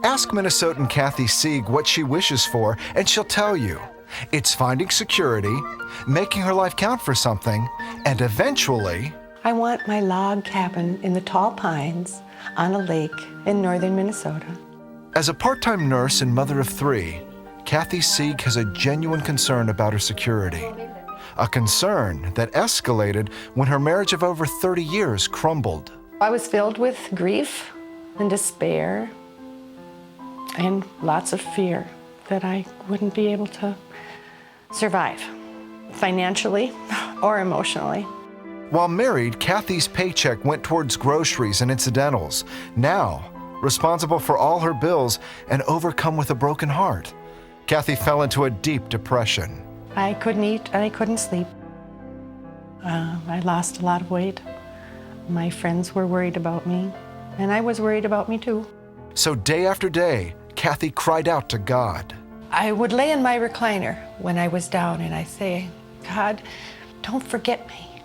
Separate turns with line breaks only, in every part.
Ask Minnesotan Kathy Sieg what she wishes for, and she'll tell you. It's finding security, making her life count for something, and eventually...
I want my log cabin in the tall pines on a lake in northern Minnesota.
As a part-time nurse and mother of 3, Kathy Sieg has a genuine concern about her security. A concern that escalated when her marriage of over 30 years crumbled.
I was filled with grief and despair and lots of fear that I wouldn't be able to survive, financially or emotionally.
While married, Kathy's paycheck went towards groceries and incidentals. Now, responsible for all her bills and overcome with a broken heart, Kathy fell into a deep depression.
I couldn't eat and I couldn't sleep. I lost a lot of weight. My friends were worried about me, and I was worried about me too.
So day after day, Kathy cried out to God.
I would lay in my recliner when I was down and I'd say, God, don't forget me.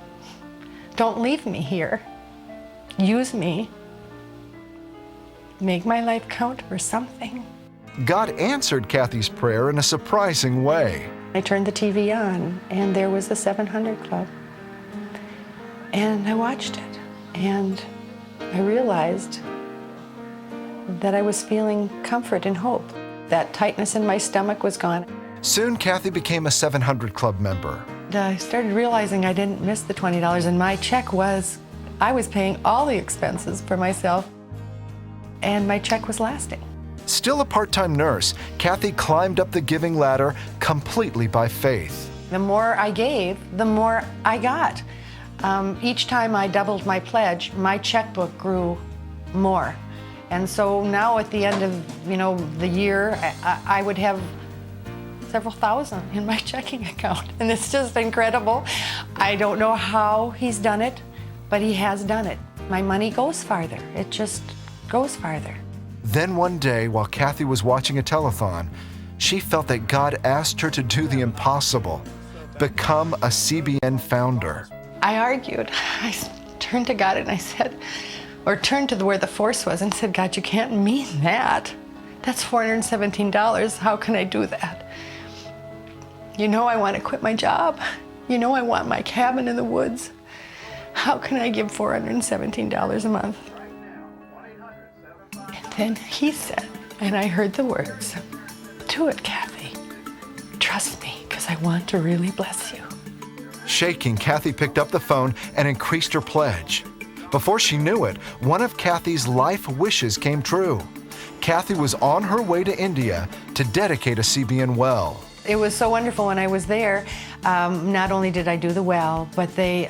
Don't leave me here. Use me. Make my life count for something.
God answered Kathy's prayer in a surprising way.
I turned the TV on and there was the 700 Club. And I watched it and I realized that I was feeling comfort and hope. That tightness in my stomach was gone.
Soon, Kathy became a 700 Club member.
I started realizing I didn't miss the $20 and my check was, I was paying all the expenses for myself and my check was lasting.
Still a part-time nurse, Kathy climbed up the giving ladder completely by faith.
The more I gave, the more I got. Each time I doubled my pledge, my checkbook grew more. And so now at the end of the year, I would have several thousand in my checking account. And it's just incredible. I don't know how he's done it, but he has done it. My money goes farther. It just goes farther.
Then one day, while Kathy was watching a telethon, she felt that God asked her to do the impossible, become a CBN founder.
I argued. I turned to God and I said, or turned to where the force was and said, God, you can't mean that. That's $417. How can I do that? You know I want to quit my job. You know I want my cabin in the woods. How can I give $417 a month? And then he said, and I heard the words, do it, Kathy. Trust me, because I want to really bless you.
Shaking, Kathy picked up the phone and increased her pledge. Before she knew it, one of Kathy's life wishes came true. Kathy was on her way to India to dedicate a CBN well.
It was so wonderful when I was there. Not only did I do the well, but they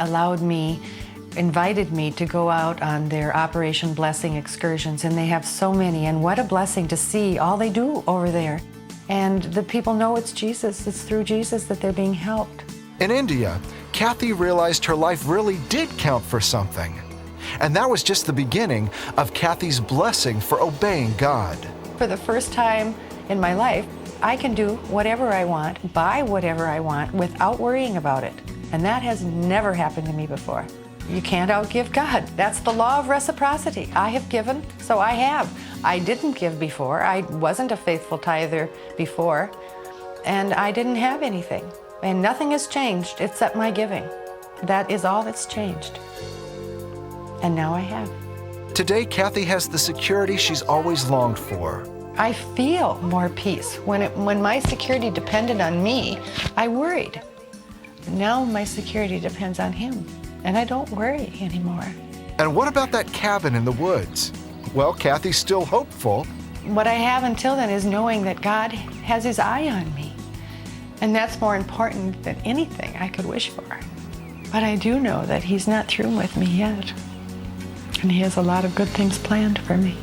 invited me to go out on their Operation Blessing excursions, and they have so many, and what a blessing to see all they do over there. And the people know it's Jesus. It's through Jesus that they're being helped.
In India, Kathy realized her life really did count for something. And that was just the beginning of Kathy's blessing for obeying God.
For the first time in my life, I can do whatever I want, buy whatever I want, without worrying about it. And that has never happened to me before. You can't outgive God. That's the law of reciprocity. I have given, so I have. I didn't give before. I wasn't a faithful tither before, and I didn't have anything. And nothing has changed except my giving. That is all that's changed. And now I have.
Today, Kathy has the security she's always longed for.
I feel more peace. When my security depended on me, I worried. Now my security depends on him, and I don't worry anymore.
And what about that cabin in the woods? Well, Kathy's still hopeful.
What I have until then is knowing that God has his eye on me. And that's more important than anything I could wish for. But I do know that he's not through with me yet. And he has a lot of good things planned for me.